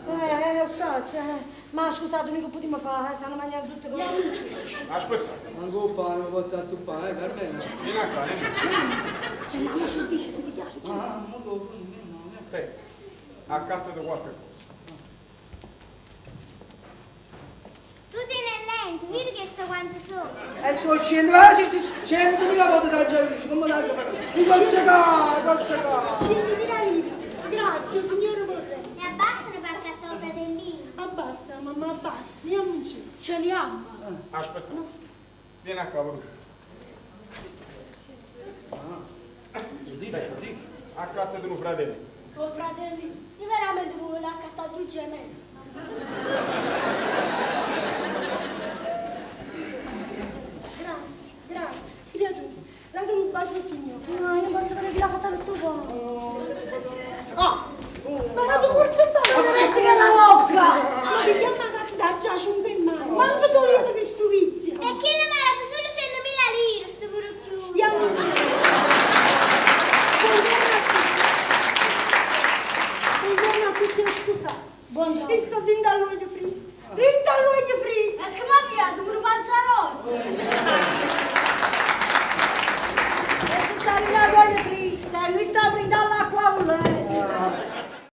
Lo so, ma scusate, l'unico che potremmo fare, stanno mangiando tutte cose. Aspetta. Manco un pane, posso azzuppare, per me. Vieni qua, vieni. Ma ci dice se ti piace? Ma dopo, Accattati qualche cosa. Tu tieni lento, vedi che sto quante sono? E sono 100.000 volte da giorno, come la giocare? Mi faccio giocare. 100.000 lire. Grazie, signore vorrei. Ne abbastano per accattare fratellino. Abbassa, mamma, abbassa. Andiamo in giro. Ce li ha. Aspetta. Vieni a cavolo. Accattati un fratello. Oh fratelli, io veramente volevo accattare due gemelli. Grazie. Ti piace? Date un bacio, signore. No, io non posso vedere chi l'ha fatta questo po'. Ma era tu forse non metti nella bocca! Ma ti chiama cazzo da già giunto in mano? Quanto dolito di sto vizio? E che ne merita solo 100.000 lire, sto brucchiuto. Andiamo in giro. Buongiorno a tutti, scusate. Buongiorno. Vi sto dentro all'olio fritto. Dentro all'olio fritto. È che mi ha piaciuto, pure panzanotti.